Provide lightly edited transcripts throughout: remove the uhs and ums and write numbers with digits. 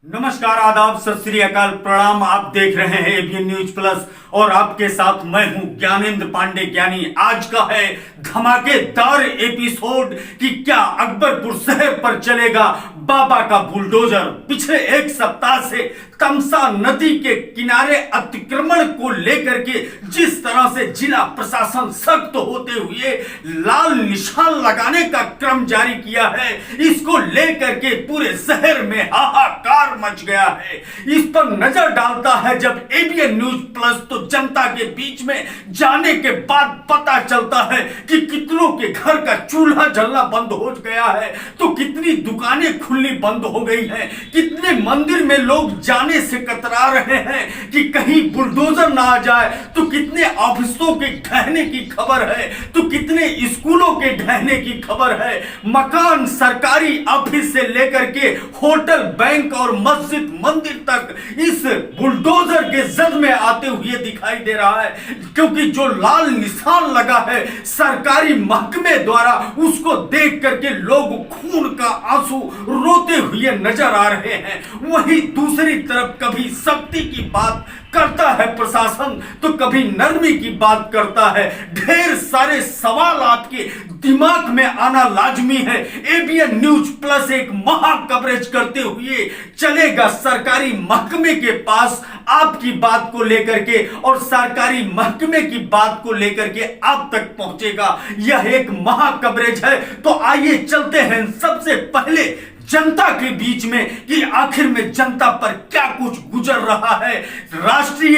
नमस्कार, आदाब, सत श्री अकाल, प्रणाम। आप देख रहे हैं एबीएन न्यूज प्लस और आपके साथ मैं हूं ज्ञानेंद्र पांडे ज्ञानी। आज का है धमाकेदार एपिसोड कि क्या अकबरपुर शहर पर चलेगा बाबा का बुलडोजर। पिछले एक सप्ताह से तमसा नदी के किनारे अतिक्रमण को लेकर के जिस तरह से जिला प्रशासन सख्त होते हुए लाल निशान लगाने का क्रम जारी किया है, इसको लेकर के पूरे शहर में हाहाकार मच गया है। इस पर नजर डालता है जब एबीएन न्यूज प्लस तो जनता के बीच में जाने के बाद पता चलता है कि कितनों के घर का चूल्हा जलना बंद हो गया है, तो कितनी दुकानें खुलनी बंद हो गई हैं, कितने मंदिर में लोग जाने से कतरा रहे हैं कि कहीं बुलडोजर ना आ जाए, तो कितने ऑफिसों के ढहने की खबर है, तो कितने स्कूलों के ढहने की खबर है। मकान, सरकारी ऑफिस से लेकर के होटल, बैंक और मस्जिद, मंदिर तक इस बुलडोजर के जद में आते हुए दिखाई दे रहा है, क्योंकि जो लाल निशान लगा है सरकारी महकमे द्वारा, उसको देख करके लोग खून का आंसू रोते हुए नजर आ रहे हैं। वहीं दूसरी तरफ कभी सख्ती की बात करता है प्रशासन, तो कभी नरमी की बात करता है। ढेर सारे सवाल आपके दिमाग में आना लाजमी है। एबीएन न्यूज प्लस एक महा कवरेज करते हुए चलेगा सरकारी महकमे के पास आपकी बात को लेकर के, और सरकारी महकमे की बात को लेकर के आप तक पहुंचेगा। यह एक महा कवरेज है। तो आइए चलते हैं सबसे पहले जनता के बीच में कि आखिर में जनता पर क्या कुछ गुजर रहा है। राष्ट्रीय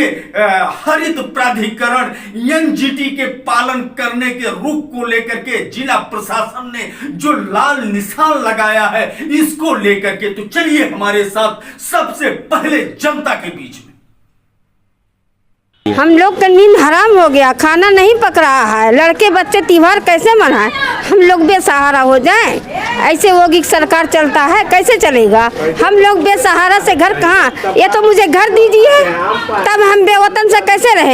हरित प्राधिकरण एनजीटी के पालन करने के रुख को लेकर के जिला प्रशासन ने जो लाल निशान लगाया है, इसको लेकर के तो चलिए हमारे साथ सबसे पहले जनता के बीच में। हम लोग का नींद हराम हो गया, खाना नहीं पक रहा है, लड़के बच्चे त्योहार कैसे मनाएं, हम लोग बेसहारा हो जाएं। ऐसे होगी सरकार चलता है, कैसे चलेगा। हम लोग बेसहारा से घर कहाँ, ये तो मुझे घर दीजिए तब हम बेवतन से कैसे रहे।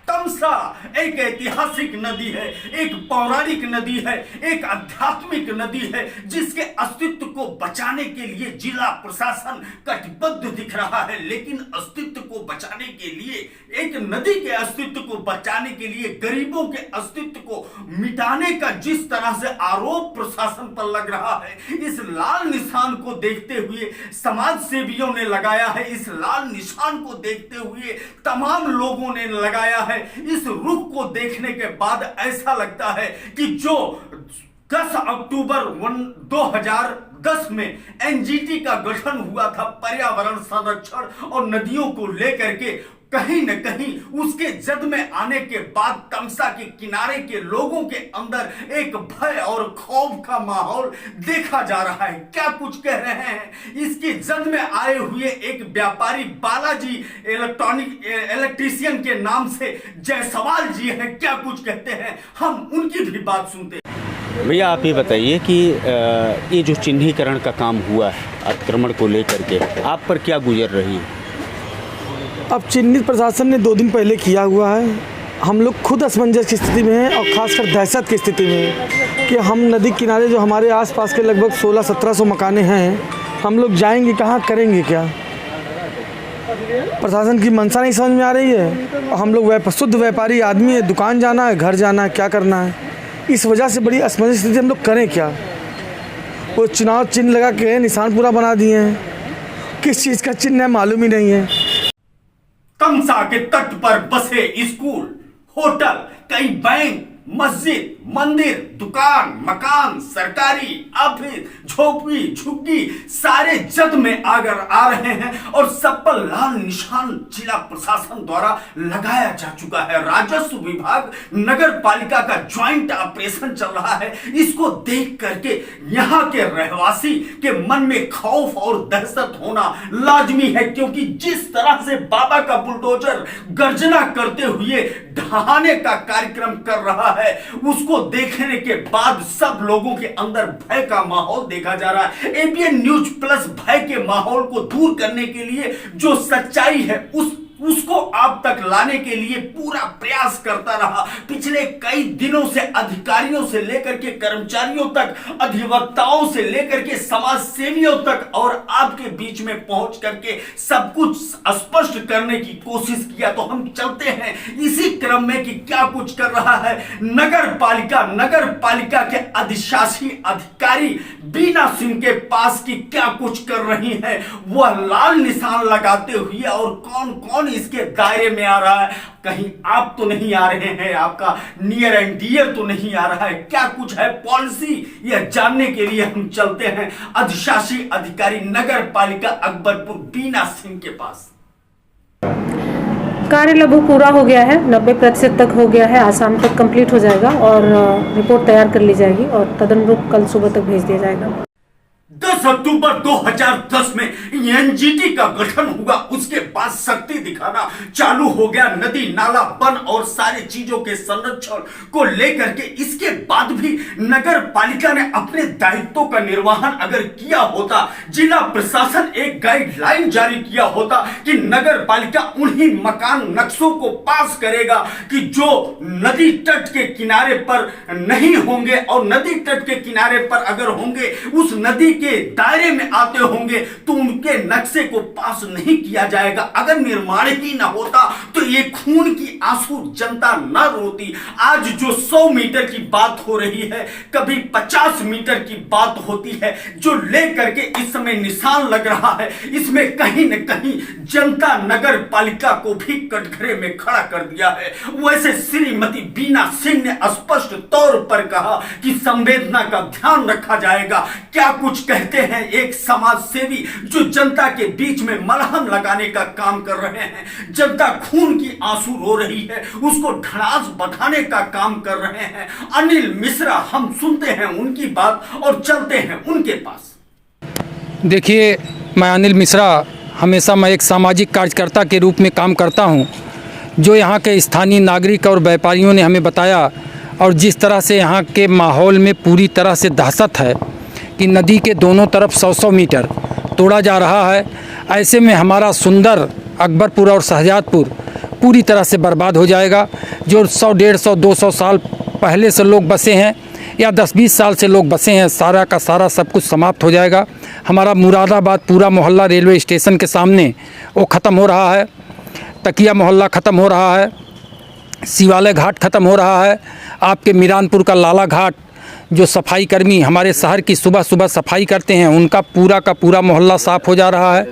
तमसा एक ऐतिहासिक नदी है, एक पौराणिक नदी है, एक आध्यात्मिक नदी है, जिसके अस्तित्व को बचाने के लिए जिला प्रशासन कटिबद्ध दिख रहा है। लेकिन अस्तित्व को बचाने के लिए, एक नदी के अस्तित्व को बचाने के लिए, गरीबों के अस्तित्व को मिटाने का जिस तरह से आरोप प्रशासन पर लग रहा है, इस लाल निशान को देखते हुए समाज सेवियों ने लगाया है, इस लाल निशान को देखते हुए तमाम लोगों ने लगाया है। इस रुख को देखने के बाद ऐसा लगता है कि जो 10 अक्टूबर 2010 में एनजीटी का गठन हुआ था, पर्यावरण संरक्षण और नदियों को लेकर के, कहीं न कहीं उसके जद में आने के बाद तमसा के किनारे के लोगों के अंदर एक भय और खौफ का माहौल देखा जा रहा है। क्या कुछ कह रहे हैं इसके जद में आए हुए एक व्यापारी बालाजी इलेक्ट्रीशियन के नाम से जायसवाल जी हैं, क्या कुछ कहते हैं, हम उनकी भी बात सुनते हैं। भैया आप ये बताइए कि ये जो चिन्हीकरण का काम हुआ है अतिक्रमण को लेकर के, आप पर क्या गुजर रही है। अब चिन्हित प्रशासन ने 2 दिन पहले किया हुआ है। हम लोग खुद असमंजस की स्थिति में हैं और ख़ासकर दहशत की स्थिति में हैं कि हम नदी किनारे जो हमारे आसपास के लगभग 1600-1700 मकाने हैं, हम लोग जाएंगे कहाँ, करेंगे क्या। प्रशासन की मंशा नहीं समझ में आ रही है और हम लोग शुद्ध व्यापारी आदमी है, दुकान जाना है, घर जाना है, क्या करना है। इस वजह से बड़ी असमंजस स्थिति, हम लोग करें क्या। वो चुनाव चिन्ह लगा के निशान पूरा बना दिए हैं, किस चीज़ का चिन्ह है मालूम ही नहीं है। तमसा के तट पर बसे स्कूल, होटल, कई बैंक, मस्जिद, मंदिर, दुकान, मकान, सरकारी ऑफिस, झोपड़ी, झुग्गी सारे जद में आकर आ रहे हैं और सब पर लाल निशान जिला प्रशासन द्वारा लगाया जा चुका है। राजस्व विभाग, नगर पालिका का ज्वाइंट ऑपरेशन चल रहा है। इसको देख करके यहाँ के रहवासी के मन में खौफ और दहशत होना लाजमी है, क्योंकि जिस तरह से बाबा का बुलडोजर गर्जना करते हुए ढहाने का कार्यक्रम कर रहा है, उसको देखने के बाद सब लोगों के अंदर भय का माहौल देखा जा रहा है। एबीएन न्यूज प्लस भय के माहौल को दूर करने के लिए जो सच्चाई है उस उसको आप तक लाने के लिए पूरा प्रयास करता रहा। पिछले कई दिनों से अधिकारियों से लेकर के कर्मचारियों तक, अधिवक्ताओं से लेकर के समाज सेवियों तक और आपके बीच में पहुंच करके सब कुछ स्पष्ट करने की कोशिश किया। तो हम चलते हैं इसी क्रम में कि क्या कुछ कर रहा है नगर पालिका के अधिशासी अधिकारी बीना सिंह के पास की क्या कुछ कर रही है, वह लाल निशान लगाते हुए, और कौन कौन इसके दायरे में आ रहा है। कहीं आप तो नहीं आ रहे हैं, आपका नियर एंड डियर तो नहीं आ रहा है, क्या कुछ है पॉलिसी, यह जानने के लिए हम चलते हैं अधिशासी अधिकारी नगर पालिका अकबरपुर बीना सिंह के पास। कार्य लगभग पूरा हो गया है, 90% तक हो गया है। आज शाम तक कंप्लीट हो जाएगा और रिपोर्ट तैयार कर ली जाएगी और तदनुरूप कल सुबह तक भेज दिया जाएगा। 10 अक्टूबर 2010 में एनजीटी का गठन हुआ, उसके बाद शक्ति दिखाना चालू हो गया नदी नाला वन और सारी चीजों के संरक्षण को लेकर के। इसके बाद भी नगर पालिका ने अपने दायित्वों का निर्वहन अगर किया होता, जिला प्रशासन एक गाइडलाइन जारी किया होता कि नगर पालिका उन्हीं मकान नक्शों को पास करेगा कि जो नदी तट के किनारे पर नहीं होंगे, और नदी तट के किनारे पर अगर होंगे उस नदी के दायरे में आते होंगे तो उनके नक्शे को पास नहीं किया जाएगा। अगर निर्माण ही ना होता तो ये खून की आंसू जनता न रोती। आज जो 100 मीटर की बात हो रही है, कभी 50 मीटर की बात होती है, जो लेकर के इस समय निशान लग रहा है, इसमें कहीं न कहीं जनता नगर पालिका को भी कटघरे में खड़ा कर दिया है। वैसे श्रीमती बीना सिंह ने स्पष्ट तौर पर कहा कि संवेदना का ध्यान रखा जाएगा। क्या कुछ कहते हैं एक समाज सेवी जो जनता के बीच में मलहम लगाने का काम कर रहे हैं, जनता खून की आंसू रो रही है, उसको ढांढस बंधाने का काम कर रहे हैं। अनिल मिश्रा, हम सुनते हैं उनकी बात और चलते हैं उनके पास। देखिए, मैं अनिल मिश्रा, हमेशा मैं एक सामाजिक कार्यकर्ता के रूप में काम करता हूं। जो यहाँ के स्थानीय नागरिक और व्यापारियों ने हमें बताया और जिस तरह से यहाँ के माहौल में पूरी तरह से दहशत है कि नदी के दोनों तरफ 100-100 मीटर तोड़ा जा रहा है, ऐसे में हमारा सुंदर अकबरपुर और शहजादपुर पूरी तरह से बर्बाद हो जाएगा। जो 100, 150, 200 साल पहले से लोग बसे हैं या 10-20 साल से लोग बसे हैं, सारा का सारा सब कुछ समाप्त हो जाएगा। हमारा मुरादाबाद पूरा मोहल्ला रेलवे स्टेशन के सामने वो ख़त्म हो रहा है, तकिया मोहल्ला ख़त्म हो रहा है, शिवालय घाट ख़त्म हो रहा है, आपके मीरानपुर का लाला घाट, जो सफाई कर्मी हमारे शहर की सुबह सुबह सफाई करते हैं, उनका पूरा का पूरा मोहल्ला साफ़ हो जा रहा है।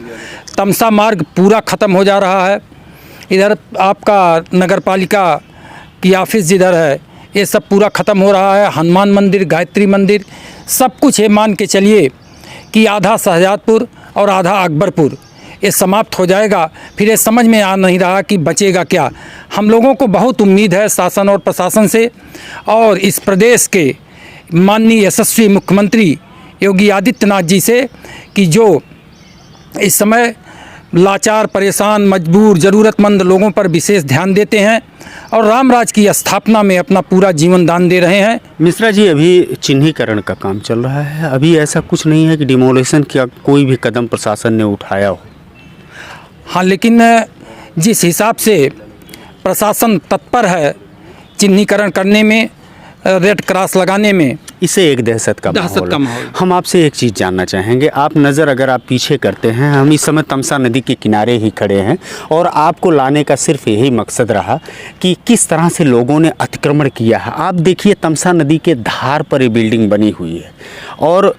तमसा मार्ग पूरा ख़त्म हो जा रहा है। इधर आपका नगर पालिका की ऑफिस जिधर है, ये सब पूरा ख़त्म हो रहा है। हनुमान मंदिर, गायत्री मंदिर, सब कुछ ये मान के चलिए कि आधा शहजादपुर और आधा अकबरपुर ये समाप्त हो जाएगा। फिर ये समझ में आ नहीं रहा कि बचेगा क्या। हम लोगों को बहुत उम्मीद है शासन और प्रशासन से और इस प्रदेश के माननीय यशस्वी मुख्यमंत्री योगी आदित्यनाथ जी से कि जो इस समय लाचार, परेशान, मजबूर, ज़रूरतमंद लोगों पर विशेष ध्यान देते हैं और राम राज की स्थापना में अपना पूरा जीवन दान दे रहे हैं। मिश्रा जी, अभी चिन्हीकरण का काम चल रहा है, अभी ऐसा कुछ नहीं है कि डिमोलेशन का कोई भी कदम प्रशासन ने उठाया हो? हाँ, लेकिन जिस हिसाब से प्रशासन तत्पर है चिन्हीकरण करने में, रेड क्रॉस लगाने में, इसे एक दहशत का माहौल। हम आपसे एक चीज़ जानना चाहेंगे, आप नज़र अगर आप पीछे करते हैं, हम इस समय तमसा नदी के किनारे ही खड़े हैं और आपको लाने का सिर्फ यही मकसद रहा कि किस तरह से लोगों ने अतिक्रमण किया है। आप देखिए, तमसा नदी के धार पर ये बिल्डिंग बनी हुई है और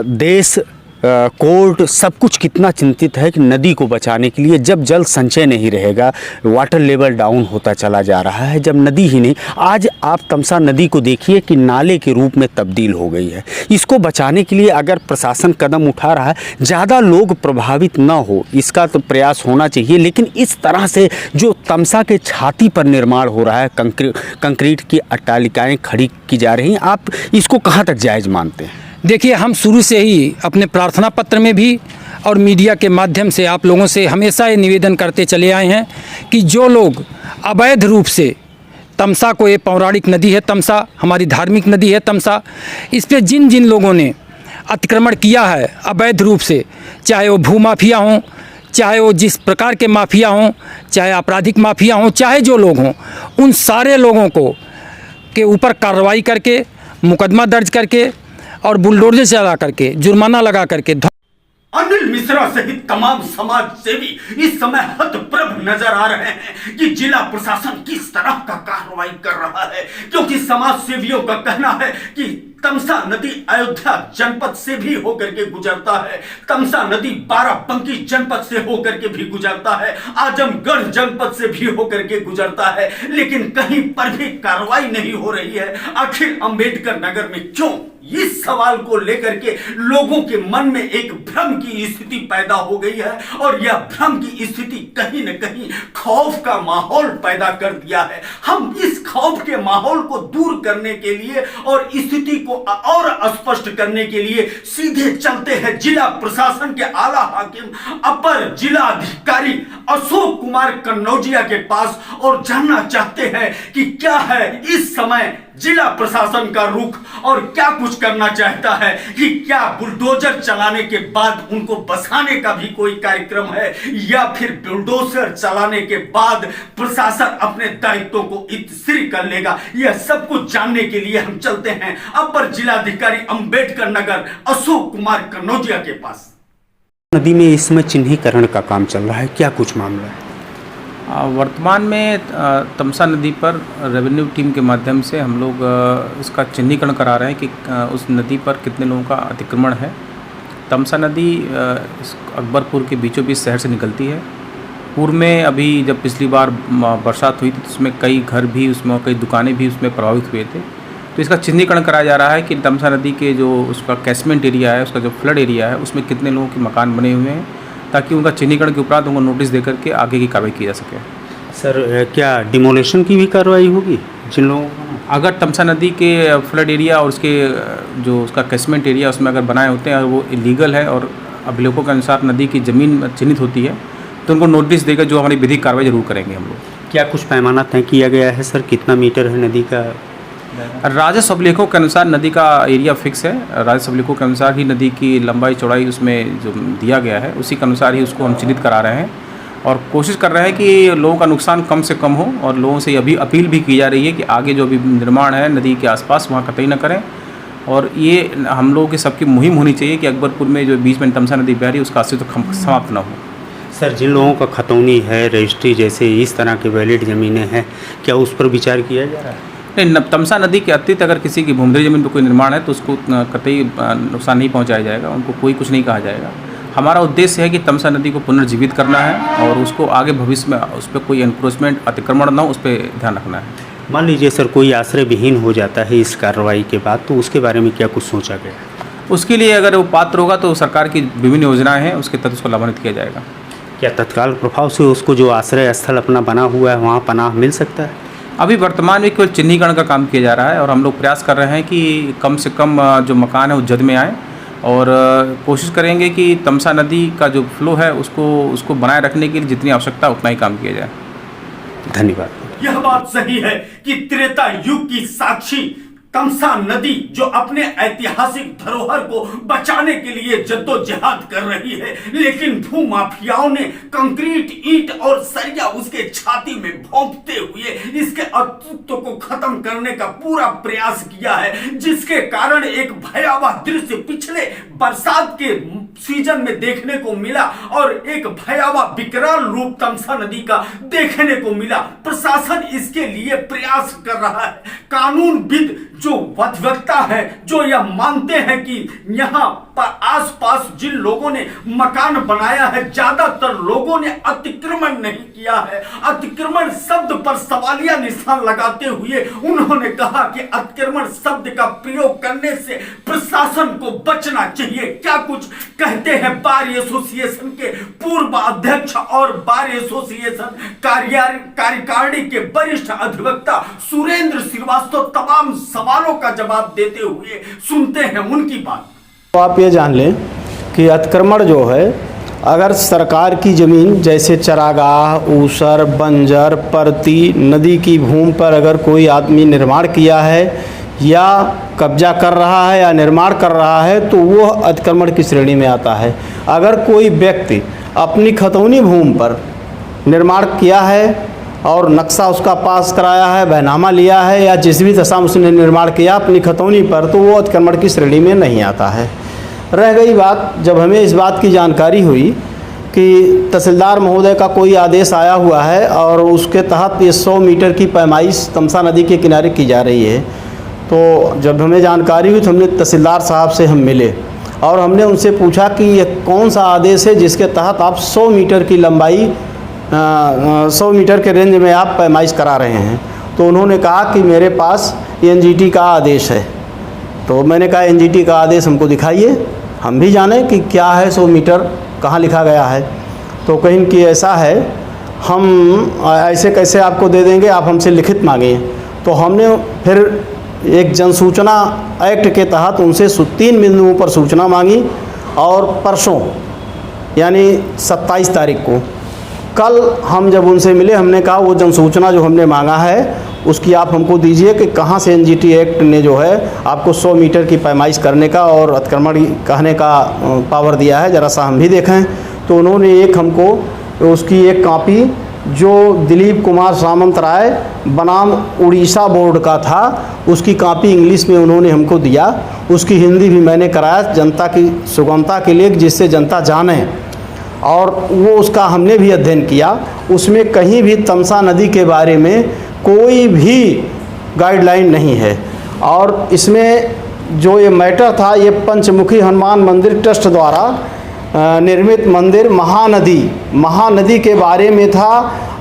देश, कोर्ट, सब कुछ कितना चिंतित है कि नदी को बचाने के लिए जब जल संचय नहीं रहेगा, वाटर लेवल डाउन होता चला जा रहा है। जब नदी ही नहीं, आज आप तमसा नदी को देखिए कि नाले के रूप में तब्दील हो गई है। इसको बचाने के लिए अगर प्रशासन कदम उठा रहा है, ज़्यादा लोग प्रभावित ना हो इसका तो प्रयास होना चाहिए। लेकिन इस तरह से जो तमसा के छाती पर निर्माण हो रहा है, कंक्रीट की अट्टालिकाएँ खड़ी की जा रही हैं, आप इसको कहाँ तक जायज़ मानते हैं? देखिए, हम शुरू से ही अपने प्रार्थना पत्र में भी और मीडिया के माध्यम से आप लोगों से हमेशा ये निवेदन करते चले आए हैं कि जो लोग अवैध रूप से तमसा को, ये पौराणिक नदी है तमसा, हमारी धार्मिक नदी है तमसा, इस पे जिन जिन लोगों ने अतिक्रमण किया है अवैध रूप से, चाहे वो भूमाफिया हों, चाहे वो जिस प्रकार के माफिया हों, चाहे आपराधिक माफिया हों, चाहे जो लोग हों, उन सारे लोगों को के ऊपर कार्रवाई करके, मुकदमा दर्ज करके और बुलडोजर चला करके, जुर्माना लगा करके अनिल मिश्रा सहित तमाम समाज सेवी इस समय हतप्रभ नजर आ रहे हैं कि जिला प्रशासन किस तरह का कार्रवाई कर रहा है, क्योंकि समाज सेवियों का कहना है कि तमसा नदी अयोध्या जनपद से भी होकर के गुजरता है, तमसा नदी बाराबंकी जनपद से होकर के भी गुजरता है, आजमगढ़ जनपद से भी होकर के गुजरता है, लेकिन कहीं पर भी कार्रवाई नहीं हो रही है। आखिर अंबेडकर नगर में क्यों? इस सवाल को लेकर के लोगों के मन में एक भ्रम की स्थिति पैदा हो गई है और यह भ्रम की स्थिति कहीं न कहीं खौफ का माहौल पैदा कर दिया है। हम इस खौफ के माहौल को दूर करने के लिए और स्थिति को और स्पष्ट करने के लिए सीधे चलते हैं जिला प्रशासन के आला हाकिम अपर जिला अधिकारी अशोक कुमार कन्नौजिया के पास और जानना चाहते हैं कि क्या है इस समय जिला प्रशासन का रुख और क्या कुछ करना चाहता है, कि क्या बुलडोजर चलाने के बाद उनको बसाने का भी कोई कार्यक्रम है या फिर बुलडोजर चलाने के बाद प्रशासन अपने दायित्वों को इत्सिर कर लेगा। यह सब कुछ जानने के लिए हम चलते हैं अपर जिलाधिकारी अंबेडकर नगर अशोक कुमार कन्नौजिया के पास। नदी में इस समय चिन्हीकरण का काम चल रहा है, क्या कुछ मामला है? वर्तमान में तमसा नदी पर रेवेन्यू टीम के माध्यम से हम लोग इसका चिन्हीकरण करा रहे हैं कि उस नदी पर कितने लोगों का अतिक्रमण है। तमसा नदी अकबरपुर के बीचों बीच शहर से निकलती है। पूर्व में अभी जब पिछली बार बरसात हुई थी तो उसमें कई घर भी उसमें कई दुकानें भी उसमें प्रभावित हुए थे। तो इसका चिन्हीकरण कराया जा रहा है कि तमसा नदी के जो उसका कैचमेंट एरिया है, उसका जो फ्लड एरिया है, उसमें कितने लोगों के मकान बने हुए हैं, ताकि उनका चिन्हीकरण के उपरांत उनको नोटिस देकर के आगे की कार्रवाई की जा सके। सर क्या डिमोलेशन की भी कार्रवाई होगी जिन लोगों अगर तमसा नदी के फ्लड एरिया और उसके जो उसका कैचमेंट एरिया उसमें अगर बनाए होते हैं और वो इलीगल है और अभिलेखों के अनुसार नदी की ज़मीन चिन्हित होती है तो उनको नोटिस देकर जो हमारी विधिक कार्रवाई जरूर करेंगे हम लोग। क्या कुछ पैमाना तय किया गया है सर, कितना मीटर है नदी का? राजस्व अभिलेखों के अनुसार नदी का एरिया फिक्स है। राजस्व अभिलेखों के अनुसार ही नदी की लंबाई चौड़ाई उसमें जो दिया गया है उसी के अनुसार ही उसको हम चिन्हित करा रहे हैं और कोशिश कर रहे हैं कि लोगों का नुकसान कम से कम हो। और लोगों से अभी अपील भी की जा रही है कि आगे जो भी निर्माण है नदी के आसपास वहाँ कतई न करें। और ये हम लोगों की सबकी मुहिम होनी चाहिए कि अकबरपुर में जो बीच में तमसा नदी बह रही है उसका अस्तित्व समाप्त न हो। सर जिन लोगों का खतौनी है, रजिस्ट्री जैसे इस तरह के वैलिड ज़मीनें हैं, क्या उस पर विचार किया जा रहा है? नहीं, तमसा नदी के अतिरिक्त अगर किसी की भूमि ज़मीन पर कोई निर्माण है तो उसको कतई नुकसान नहीं पहुंचाया जाएगा, उनको कोई कुछ नहीं कहा जाएगा। हमारा उद्देश्य है कि तमसा नदी को पुनर्जीवित करना है और उसको आगे भविष्य में उस पर कोई एनक्रोचमेंट अतिक्रमण न हो, उस पर ध्यान रखना है। मान लीजिए सर कोई आश्रय विहीन हो जाता है इस कार्रवाई के बाद, तो उसके बारे में क्या कुछ सोचा गया? उसके लिए अगर वो पात्र होगा तो सरकार की विभिन्न योजनाएँ हैं, उसके तहत उसको लाभान्वित किया जाएगा। क्या तत्काल प्रभाव से उसको जो आश्रय स्थल अपना बना हुआ है वहाँ पनाह मिल सकता है? अभी वर्तमान में केवल चिन्हीकरण का काम किया जा रहा है और हम लोग प्रयास कर रहे हैं कि कम से कम जो मकान है वो जद में आए और कोशिश करेंगे कि तमसा नदी का जो फ्लो है उसको बनाए रखने के लिए जितनी आवश्यकता उतना ही काम किया जाए। धन्यवाद। यह बात सही है कि त्रेता युग की साक्षी तमसा नदी जो अपने ऐतिहासिक धरोहर को बचाने के लिए जद्दोजहद कर रही है, लेकिन भूमाफियाओं ने कंक्रीट, ईंट और सरिया उसके छाती में भोंकते हुए इसके अस्तित्व को खत्म करने का पूरा प्रयास किया है, जिसके कारण एक भयावह दृश्य पिछले बरसात के सीजन में देखने को मिला और एक भयावह विकराल रूप तमसा नदी का देखने को मिला। प्रशासन इसके लिए प्रयास कर रहा है। कानूनविद जो वक्ता है, जो यह मानते हैं कि यहाँ पर आसपास जिन लोगों ने मकान बनाया है, ज्यादातर लोगों ने अतिक्रमण नहीं किया है। अतिक्रमण शब्द पर सवालिया निशान लगाते हुए उन्होंने कहा कि अतिक्रमण शब्द का प्रयोग करने से प्रशासन को बचना चाहिए। क्या कुछ कहते हैं बार एसोसिएशन के पूर्व अध्यक्ष और बार एसोसिएशन कार्यकारिणी के वरिष्ठ अधिवक्ता सुरेंद्र श्रीवास्तव तमाम सवालों का जवाब देते हुए, सुनते हैं उनकी बात। तो आप ये जान लें कि अतिक्रमण जो है, अगर सरकार की ज़मीन जैसे चरागाह, ऊसर, बंजर, परती, नदी की भूमि पर अगर कोई आदमी निर्माण किया है या कब्जा कर रहा है या निर्माण कर रहा है तो वो अतिक्रमण की श्रेणी में आता है। अगर कोई व्यक्ति अपनी खतौनी भूमि पर निर्माण किया है और नक्शा उसका पास कराया है, बहनामा लिया है या जिस भी दशा में उसने निर्माण किया अपनी खतौनी पर, तो वो अतिक्रमण की श्रेणी में नहीं आता है। रह गई बात, जब हमें इस बात की जानकारी हुई कि तहसीलदार महोदय का कोई आदेश आया हुआ है और उसके तहत ये 100 मीटर की पैमाइश तमसा नदी के किनारे की जा रही है, तो जब हमें जानकारी हुई तो हमने तहसीलदार साहब से हम मिले और हमने उनसे पूछा कि ये कौन सा आदेश है जिसके तहत आप 100 मीटर की लंबाई 100 मीटर के रेंज में आप पैमाइश करा रहे हैं। तो उन्होंने कहा कि मेरे पास एनजीटी का आदेश है। तो मैंने कहा एनजीटी का आदेश हमको दिखाइए, हम भी जाने कि क्या है 100 मीटर कहाँ लिखा गया है। तो कहीं कि ऐसा है, हम ऐसे कैसे आपको दे देंगे, आप हमसे लिखित मांगिए। तो हमने फिर एक जनसूचना एक्ट के तहत उनसे 3 बिंदुओं पर सूचना मांगी और परसों यानी 27 तारीख को कल हम जब उनसे मिले, हमने कहा वो जनसूचना जो हमने मांगा है उसकी आप हमको दीजिए कि कहाँ से एनजीटी एक्ट ने जो है आपको 100 मीटर की पैमाइश करने का और अतिक्रमण कहने का पावर दिया है, ज़रा सा हम भी देखें। तो उन्होंने एक हमको उसकी एक कॉपी जो दिलीप कुमार सामंतराय बनाम उड़ीसा बोर्ड का था, उसकी कॉपी इंग्लिश में उन्होंने हमको दिया, उसकी हिंदी भी मैंने कराया जनता की सुगमता के लिए जिससे जनता जाने, और वो उसका हमने भी अध्ययन किया। उसमें कहीं भी तमसा नदी के बारे में कोई भी गाइडलाइन नहीं है और इसमें जो ये मैटर था ये पंचमुखी हनुमान मंदिर ट्रस्ट द्वारा निर्मित मंदिर महानदी के बारे में था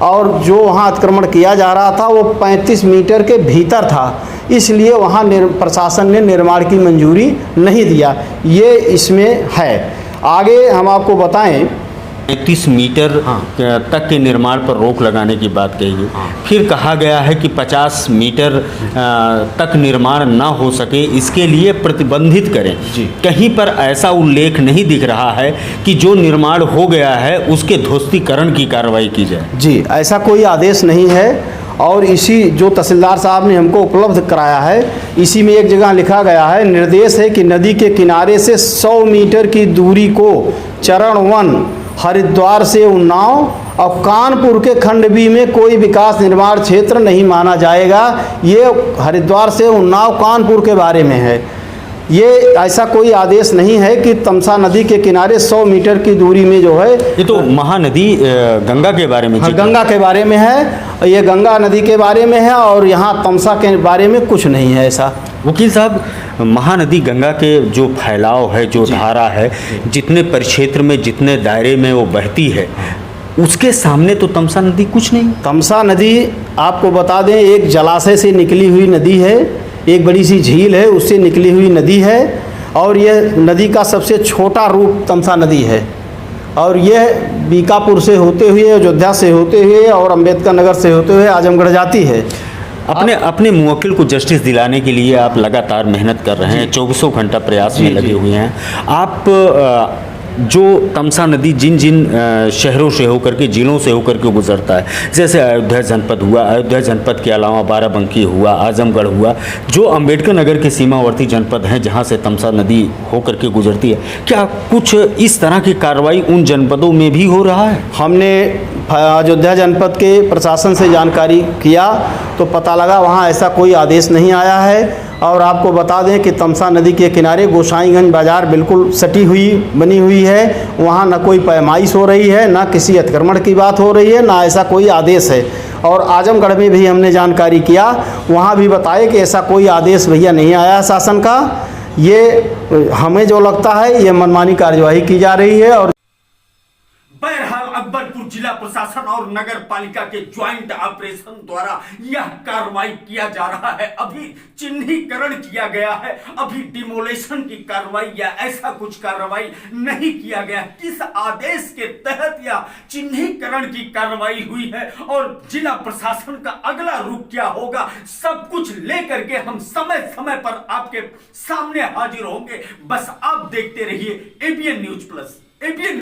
और जो वहाँ अतिक्रमण किया जा रहा था वो 35 मीटर के भीतर था, इसलिए वहाँ प्रशासन ने निर्माण की मंजूरी नहीं दिया। ये इसमें है। आगे हम आपको बताएं 35 मीटर तक के निर्माण पर रोक लगाने की बात कही है। फिर कहा गया है कि 50 मीटर तक निर्माण ना हो सके इसके लिए प्रतिबंधित करें। कहीं पर ऐसा उल्लेख नहीं दिख रहा है कि जो निर्माण हो गया है उसके ध्वस्तीकरण की कार्रवाई की जाए। जी, ऐसा कोई आदेश नहीं है और इसी जो तहसीलदार साहब ने हमको उपलब्ध कराया है इसी में एक जगह लिखा गया है, निर्देश है कि नदी के किनारे से 100 मीटर की दूरी को चरण 1 हरिद्वार से उन्नाव और कानपुर के खंड बी में कोई विकास निर्माण क्षेत्र नहीं माना जाएगा। ये हरिद्वार से उन्नाव कानपुर के बारे में है। ये ऐसा कोई आदेश नहीं है कि तमसा नदी के किनारे 100 मीटर की दूरी में जो है, ये तो महानदी गंगा के बारे में। हाँ, गंगा के बारे में है, ये गंगा नदी के बारे में है और यहाँ तमसा के बारे में कुछ नहीं है ऐसा। वकील साहब, महानदी गंगा के जो फैलाव है, जो धारा है, जितने परिक्षेत्र में जितने दायरे में वो बहती है उसके सामने तो तमसा नदी कुछ नहीं। तमसा नदी आपको बता दें एक जलाशय से निकली हुई नदी है, एक बड़ी सी झील है उससे निकली हुई नदी है और यह नदी का सबसे छोटा रूप तमसा नदी है और यह बीकापुर से होते हुए, अयोध्या से होते हुए और अंबेडकर नगर से होते हुए आजमगढ़ जाती है। अपने मुवक्किल को जस्टिस दिलाने के लिए आप लगातार मेहनत कर रहे हैं, 24 घंटा प्रयास में लगे हुए हैं। आप जो तमसा नदी जिन शहरों से होकर के, जिलों से होकर के गुजरता है, जैसे अयोध्या जनपद हुआ, अयोध्या जनपद के अलावा बाराबंकी हुआ, आजमगढ़ हुआ, जो अंबेडकर नगर के सीमावर्ती जनपद हैं जहां से तमसा नदी होकर के गुजरती है, क्या कुछ इस तरह की कार्रवाई उन जनपदों में भी हो रहा है? हमने अयोध्या जनपद के प्रशासन से जानकारी किया तो पता लगा वहाँ ऐसा कोई आदेश नहीं आया है। और आपको बता दें कि तमसा नदी के किनारे गोसाईगंज बाज़ार बिल्कुल सटी हुई बनी हुई है, वहाँ न कोई पैमाइश हो रही है, ना किसी अतिक्रमण की बात हो रही है, ना ऐसा कोई आदेश है। और आजमगढ़ में भी हमने जानकारी किया, वहाँ भी बताए कि ऐसा कोई आदेश भैया नहीं आया शासन का। ये हमें जो लगता है ये मनमानी कार्यवाही की जा रही है। और बहरहाल अकबरपुर जिला प्रशासन और नगर पालिका के ज्वाइंट ऑपरेशन द्वारा यह कार्रवाई किया जा रहा है। अभी चिन्हीकरण किया गया है, अभी डिमोलेशन की कार्रवाई या ऐसा कुछ कार्रवाई नहीं किया गया। किस आदेश के तहत या चिन्हीकरण की कार्रवाई हुई है और जिला प्रशासन का अगला रुख क्या होगा, सब कुछ लेकर के हम समय समय पर आपके सामने हाजिर होंगे। बस आप देखते रहिए एबीएन न्यूज प्लस। एबीएन